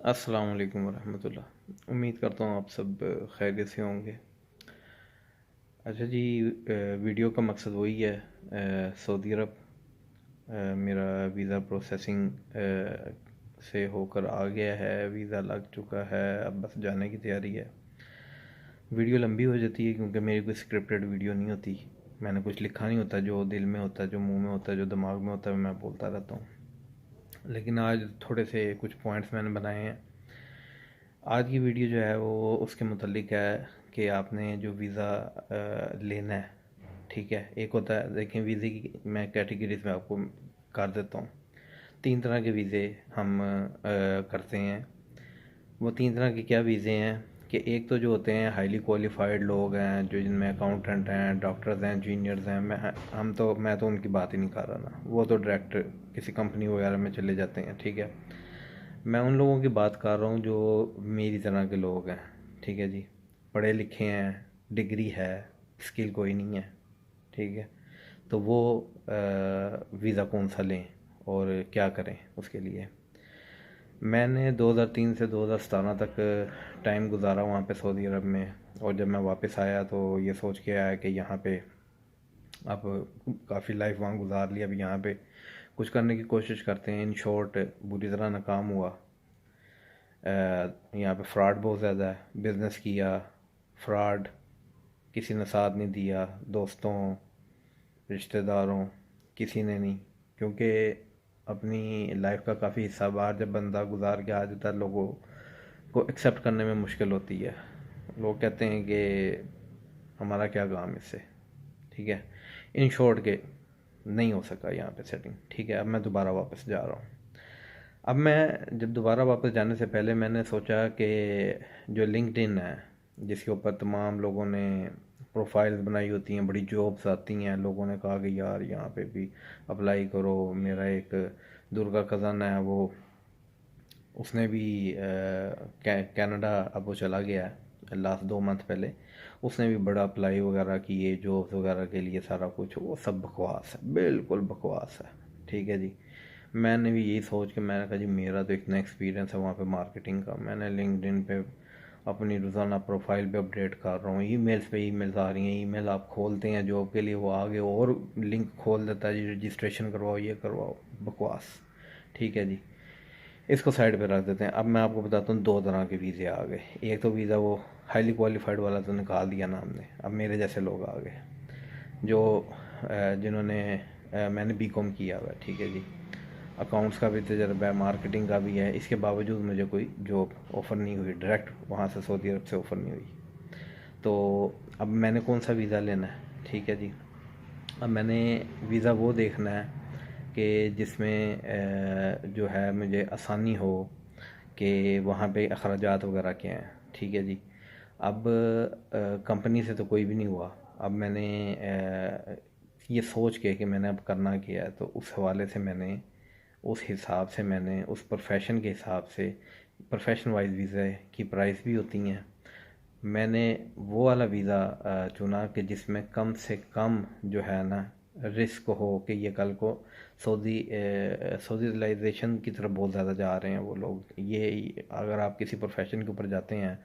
अस्सलाम वालेकुम वरहमतुल्लाह। उम्मीद करता हूँ आप सब खैरियत से होंगे। अच्छा जी, वीडियो का मकसद वही है। सऊदी अरब मेरा वीज़ा प्रोसेसिंग से होकर आ गया है, वीज़ा लग चुका है, अब बस जाने की तैयारी है। वीडियो लंबी हो जाती है क्योंकि मेरी कोई स्क्रिप्टेड वीडियो नहीं होती। मैंने कुछ लिखा नहीं होता, जो दिल में होता है, जो मुंह में होता है, जो दिमाग में होता है, मैं बोलता रहता हूँ। लेकिन आज थोड़े से कुछ पॉइंट्स मैंने बनाए हैं। आज की वीडियो जो है वो उसके मुतल्लिक है कि आपने जो वीज़ा लेना है, ठीक है। एक होता है, देखें, वीज़े की मैं कैटेगरीज में आपको कर देता हूँ। 3 तरह के वीज़े हम करते हैं। वो 3 तरह के क्या वीज़े हैं कि एक तो जो होते हैं हाईली क्वालिफाइड लोग हैं, जो जिनमें अकाउंटेंट हैं, डॉक्टर्स हैं, इंजीनियर्स हैं। मैं तो उनकी बात ही नहीं कर रहा ना, वो तो डायरेक्ट किसी कंपनी वगैरह में चले जाते हैं, ठीक है। मैं उन लोगों की बात कर रहा हूँ जो मेरी तरह के लोग हैं, ठीक है जी। पढ़े लिखे हैं, डिग्री है, स्किल कोई नहीं है, ठीक है। तो वो वीज़ा कौन सा लें और क्या करें उसके लिए। मैंने 2003 से 2017 तक टाइम गुजारा वहाँ पे सऊदी अरब में। और जब मैं वापस आया तो ये सोच के आया कि यहाँ पे अब काफ़ी लाइफ वहाँ गुजार ली, अब यहाँ पे कुछ करने की कोशिश करते हैं। इन शॉर्ट बुरी तरह नाकाम हुआ। यहाँ पे फ्रॉड बहुत ज़्यादा है। बिज़नेस किया, फ्रॉड, किसी ने साथ नहीं दिया, दोस्तों, रिश्तेदारों, किसी ने नहीं। क्योंकि अपनी लाइफ का काफ़ी हिस्सा बाहर जब बंदा गुजार के आ जाता है, लोगों को एक्सेप्ट करने में मुश्किल होती है। लोग कहते हैं कि हमारा क्या काम इससे, ठीक है। इन शॉर्ट के नहीं हो सका यहाँ पे सेटिंग, ठीक है। अब मैं दोबारा वापस जा रहा हूँ। अब मैं जब दोबारा वापस जाने से पहले मैंने सोचा कि जो लिंक्डइन है, जिसके ऊपर तमाम लोगों ने प्रोफाइल्स बनाई होती हैं, बड़ी जॉब्स आती हैं, लोगों ने कहा कि यार यहाँ पे भी अप्लाई करो। मेरा एक दूर का कज़न है, वो उसने भी कनाडा, अब वो चला गया है लास्ट 2 मंथ पहले। उसने भी बड़ा अप्लाई वगैरह किए जॉब्स वगैरह के लिए, सारा कुछ वो सब बकवास है, बिल्कुल बकवास है, ठीक है जी। मैंने भी यही सोच के मैंने कहा जी मेरा तो इतना एक्सपीरियंस है वहाँ पे मार्केटिंग का। मैंने लिंक्डइन पे अपनी रोज़ाना प्रोफाइल पे अपडेट कर रहा हूँ। ईमेल्स पे ईमेल्स आ रही हैं, ईमेल आप खोलते हैं जॉब के लिए, वो आगे और लिंक खोल देता है जी, रजिस्ट्रेशन करवाओ, ये करवाओ, बकवास, ठीक है जी। इसको साइड पे रख देते हैं। अब मैं आपको बताता हूँ 2 तरह के वीज़े आ गए। एक तो वीज़ा वो हाईली क्वालिफाइड वाला तो निकाल दिया ना हमने, अब मेरे जैसे लोग आ गए जो जिन्होंने मैंने बीकॉम किया हुआ है, ठीक है जी। अकाउंट्स का भी तजर्बा है, मार्केटिंग का भी है, इसके बावजूद मुझे कोई जॉब ऑफ़र नहीं हुई, डायरेक्ट वहाँ से सऊदी अरब से ऑफ़र नहीं हुई। तो अब मैंने कौन सा वीज़ा लेना है, ठीक है जी। अब मैंने वीज़ा वो देखना है कि जिसमें जो है मुझे आसानी हो कि वहाँ पे अखराजात वगैरह क्या हैं, ठीक है जी। अब कंपनी से तो कोई भी नहीं हुआ। अब मैंने ये सोच के कि मैंने अब करना क्या है, तो उस हवाले से मैंने उस हिसाब से मैंने उस प्रोफेशन के हिसाब से, प्रोफेशन वाइज वीज़ा की प्राइस भी होती हैं। मैंने वो वाला वीज़ा चुना कि जिसमें कम से कम जो है ना रिस्क हो कि ये कल को सऊदीलाइजेशन की तरफ बहुत ज़्यादा जा रहे हैं वो लोग। ये अगर आप किसी प्रोफेशन के ऊपर जाते हैं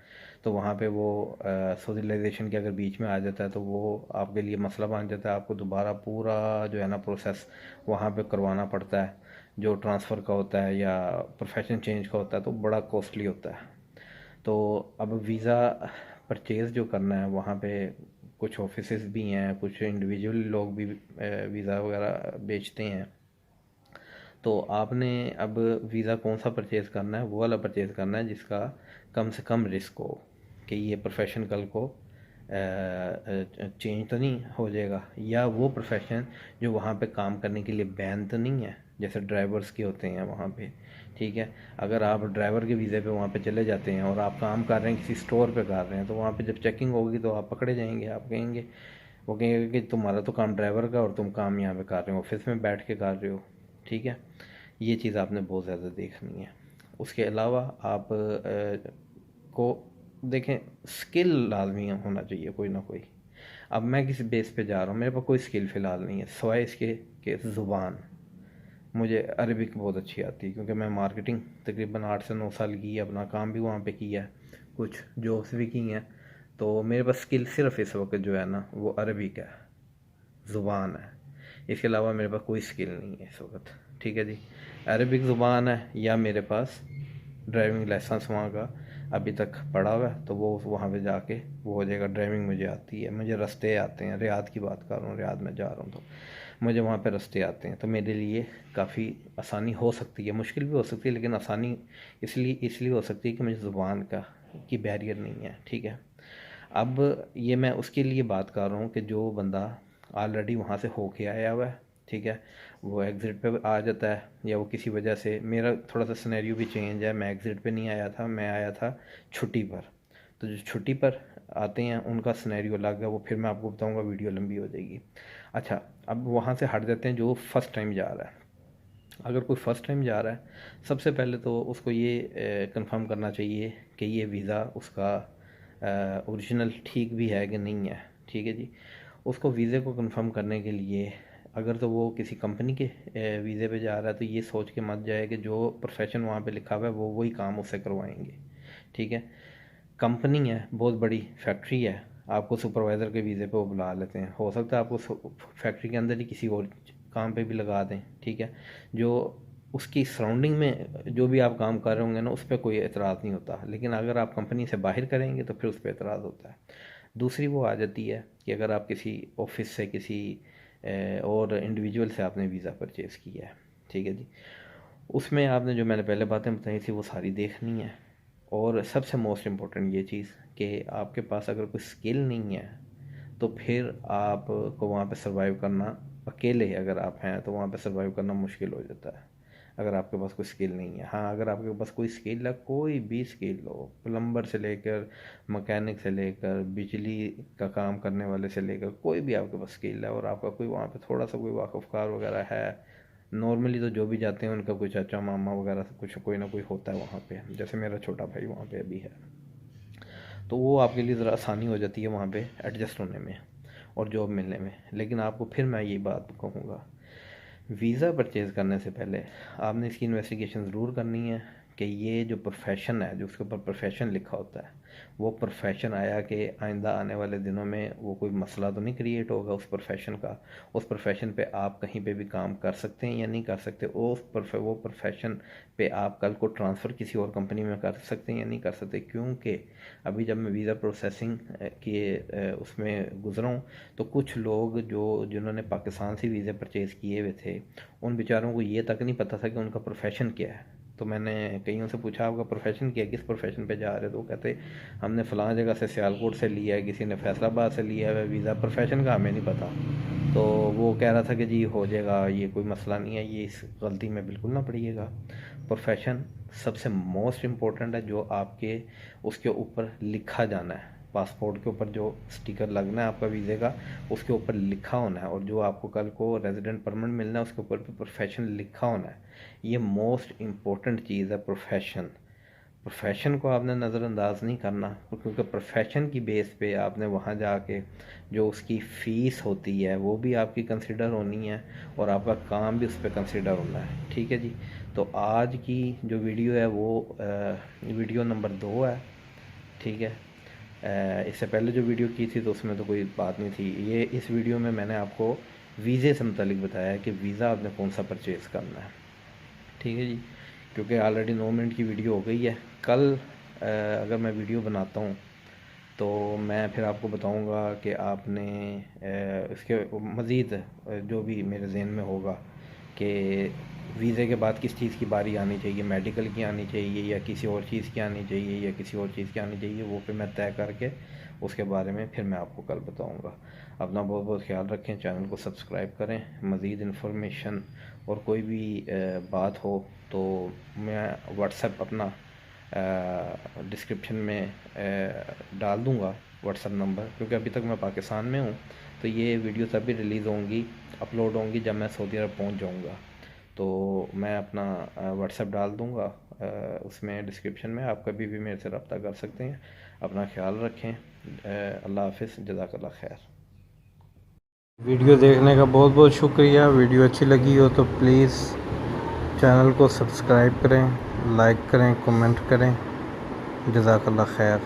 तो वहाँ पे वो सऊदीलाइजेशन के अगर बीच में आ जाता है तो वो आपके लिए मसला बन जाता है। आपको दोबारा पूरा जो है ना प्रोसेस वहाँ पे करवाना पड़ता है, जो ट्रांसफ़र का होता है या प्रोफेशन चेंज का होता है, तो बड़ा कॉस्टली होता है। तो अब वीज़ा परचेज़ जो करना है वहाँ पे कुछ ऑफिसेस भी हैं, कुछ इंडिविजुअल लोग भी वीज़ा वगैरह बेचते हैं। तो आपने अब वीज़ा कौन सा परचेज़ करना है, वो वाला परचेज़ करना है जिसका कम से कम रिस्क हो कि ये प्रोफेशन कल को चेंज तो नहीं हो जाएगा, या वो प्रोफेशन जो वहाँ पे काम करने के लिए बैन तो नहीं है, जैसे ड्राइवर्स के होते हैं वहाँ पे, ठीक है। अगर आप ड्राइवर के वीज़े पे वहाँ पे चले जाते हैं और आप काम कर रहे हैं, किसी स्टोर पे कर रहे हैं, तो वहाँ पे जब चेकिंग होगी तो आप पकड़े जाएंगे। आप कहेंगे, वो कहेंगे कि तुम्हारा तो काम ड्राइवर का और तुम काम यहाँ पे कर रहे हो, ऑफिस में बैठ के कर रहे हो, ठीक है। ये चीज़ आपने बहुत ज़्यादा देखनी है। उसके अलावा आप को देखें, स्किल लाजमी होना चाहिए कोई ना कोई। अब मैं किसी बेस पे जा रहा हूँ, मेरे पास कोई स्किल फ़िलहाल नहीं है सिवाय इसके कि ज़ुबान, मुझे अरबिक बहुत अच्छी आती है, क्योंकि मैं मार्केटिंग तकरीबन 8 से 9 साल की, अपना काम भी वहाँ पे किया है, कुछ जॉब्स भी की हैं। तो मेरे पास स्किल सिर्फ इस वक्त जो है ना वो अरबिक है, ज़ुबान है। इसके अलावा मेरे पास कोई स्किल नहीं है इस वक्त। ठीक है जी, अरबिक ज़ुबान है, या मेरे पास ड्राइविंग लाइसेंस वहाँ का अभी तक पड़ा हुआ है, तो वो वहाँ पे जाके वो हो जाएगा। ड्राइविंग मुझे आती है, मुझे रास्ते आते हैं। रियाद की बात कर रहा हूँ, रियाद में जा रहा हूँ तो मुझे वहाँ पे रास्ते आते हैं, तो मेरे लिए काफ़ी आसानी हो सकती है, मुश्किल भी हो सकती है, लेकिन आसानी इसलिए हो सकती है कि मुझे ज़ुबान का की बैरियर नहीं है। ठीक है, अब ये मैं उसके लिए बात कर रहा हूँ कि जो बंदा ऑलरेडी वहाँ से होके आया हुआ है, ठीक है, वो एग्ज़िट पे आ जाता है, या वो किसी वजह से, मेरा थोड़ा सा सिनेरियो भी चेंज है, मैं एग्ज़िट पे नहीं आया था, मैं आया था छुट्टी पर। तो जो छुट्टी पर आते हैं उनका सिनेरियो अलग है, वो फिर मैं आपको बताऊंगा, वीडियो लंबी हो जाएगी। अच्छा, अब वहाँ से हट जाते हैं जो फ़र्स्ट टाइम जा रहा है। अगर कोई फ़र्स्ट टाइम जा रहा है, सबसे पहले तो उसको ये कंफर्म करना चाहिए कि ये वीज़ा उसका ओरिजिनल ठीक भी है कि नहीं है। ठीक है जी, उसको वीज़े को कंफर्म करने के लिए, अगर तो वो किसी कंपनी के वीज़े पे जा रहा है, तो ये सोच के मत जाए कि जो प्रोफेशन वहाँ पे लिखा हुआ है वो वही काम उससे करवाएंगे। ठीक है, कंपनी है, बहुत बड़ी फैक्ट्री है, आपको सुपरवाइज़र के वीज़े पे वो बुला लेते हैं, हो सकता है आपको फैक्ट्री के अंदर ही किसी और काम पे भी लगा दें। ठीक है, जो उसकी सराउंडिंग में जो भी आप काम कर रहे होंगे ना, उस पर कोई एतराज़ नहीं होता, लेकिन अगर आप कंपनी से बाहर करेंगे तो फिर उस पर एतराज़ होता है। दूसरी वो आ जाती है कि अगर आप किसी ऑफिस से, किसी और इंडिविजुअल से आपने वीज़ा परचेज़ किया है, ठीक है जी, उसमें आपने जो मैंने पहले बातें बताई थी वो सारी देखनी है। और सबसे मोस्ट इम्पोर्टेंट ये चीज़ कि आपके पास अगर कोई स्किल नहीं है, तो फिर आपको वहाँ पे सर्वाइव करना, अकेले अगर आप हैं तो वहाँ पे सर्वाइव करना मुश्किल हो जाता है, अगर आपके पास कोई स्किल नहीं है। हाँ, अगर आपके पास कोई स्किल है, कोई भी स्किल हो, प्लम्बर से लेकर मैकेनिक से लेकर बिजली का काम करने वाले से लेकर, कोई भी आपके पास स्किल है और आपका कोई वहाँ पे थोड़ा सा कोई वाकफ़कार वगैरह है, नॉर्मली तो जो भी जाते हैं उनका कोई चाचा मामा वगैरह कुछ कोई ना कोई होता है वहाँ पे, जैसे मेरा छोटा भाई वहाँ पे अभी है, तो वो आपके लिए ज़रा आसानी हो जाती है वहाँ पे एडजस्ट होने में और जॉब मिलने में। लेकिन आपको फिर मैं ये बात कहूँगा, वीज़ा परचेज़ करने से पहले आपने इसकी इन्वेस्टिगेशन ज़रूर करनी है कि ये जो प्रोफेशन है, जो उसके ऊपर प्रोफेशन लिखा होता है, वो प्रोफेशन आया कि आइंदा आने वाले दिनों में वो कोई मसला तो नहीं क्रिएट होगा उस प्रोफेशन का। उस प्रोफेशन पे आप कहीं पे भी काम कर सकते हैं या नहीं कर सकते, वो प्रोफेशन पे आप कल को ट्रांसफ़र किसी और कंपनी में कर सकते हैं या नहीं कर सकते। क्योंकि अभी जब मैं वीज़ा प्रोसेसिंग के उसमें गुज़रा हूँ, तो कुछ लोग जिन्होंने पाकिस्तान से वीज़े परचेज़ किए हुए थे, उन बेचारों को ये तक नहीं पता था कि उनका प्रोफेशन क्या है। तो मैंने कईयों से पूछा, आपका प्रोफेशन क्या है, किस प्रोफेशन पे जा रहे हो, तो वो कहते हमने फ़लाँ जगह से सियालकोट से लिया है, किसी ने फैसलाबाद से लिया है वीज़ा, प्रोफेशन का हमें नहीं पता। तो वो कह रहा था कि जी हो जाएगा, ये कोई मसला नहीं है, ये इस गलती में बिल्कुल ना पड़िएगा। प्रोफेशन सबसे मोस्ट इम्पोर्टेंट है, जो आपके उसके ऊपर लिखा जाना है, पासपोर्ट के ऊपर जो स्टिकर लगना है आपका वीज़े का, उसके ऊपर लिखा होना है, और जो आपको कल को रेजिडेंट परमिट मिलना है उसके ऊपर भी प्रोफेशन लिखा होना है। ये मोस्ट इम्पोर्टेंट चीज़ है प्रोफेशन। प्रोफेशन को आपने नज़रअंदाज नहीं करना, क्योंकि प्रोफेशन की बेस पे आपने वहाँ जाके जो उसकी फ़ीस होती है वो भी आपकी कंसिडर होनी है, और आपका काम भी उस पर कंसिडर होना है। ठीक है जी, तो आज की जो वीडियो है वो वीडियो नंबर 2 है। ठीक है, इससे पहले जो वीडियो की थी तो उसमें तो कोई बात नहीं थी। ये इस वीडियो में मैंने आपको वीज़े से मुतालिक बताया है कि वीज़ा आपने कौन सा परचेज़ करना है। ठीक है जी, क्योंकि ऑलरेडी 9 मिनट की वीडियो हो गई है। कल अगर मैं वीडियो बनाता हूँ तो मैं फिर आपको बताऊँगा कि आपने इसके मज़ीद जो भी मेरे जहन में होगा कि वीज़े के बाद किस चीज़ की बारी आनी चाहिए, मेडिकल की आनी चाहिए या किसी और चीज़ की आनी चाहिए या किसी और चीज़ की आनी चाहिए, वो फिर मैं तय करके उसके बारे में फिर मैं आपको कल बताऊँगा। अपना बहुत बहुत ख्याल रखें, चैनल को सब्सक्राइब करें। मज़ीद इन्फॉर्मेशन और कोई भी बात हो तो मैं व्हाट्सएप अपना डिस्क्रिप्शन में डाल दूँगा व्हाट्सएप नंबर, क्योंकि अभी तक मैं पाकिस्तान में हूँ, तो ये वीडियो तभी रिलीज़ होंगी, अपलोड होंगी जब मैं सऊदी अरब पहुँच जाऊँगा। तो मैं अपना व्हाट्सएप डाल दूँगा उसमें डिस्क्रिप्शन में, आप कभी भी मेरे से रब्ता कर सकते हैं। अपना ख्याल रखें। अल्लाह हाफ़िज़, जज़ाकल्लाह खैर। वीडियो देखने का बहुत बहुत शुक्रिया। वीडियो अच्छी लगी हो तो प्लीज़ चैनल को सब्सक्राइब करें, लाइक करें, कमेंट करें। जज़ाकल्लाह खैर।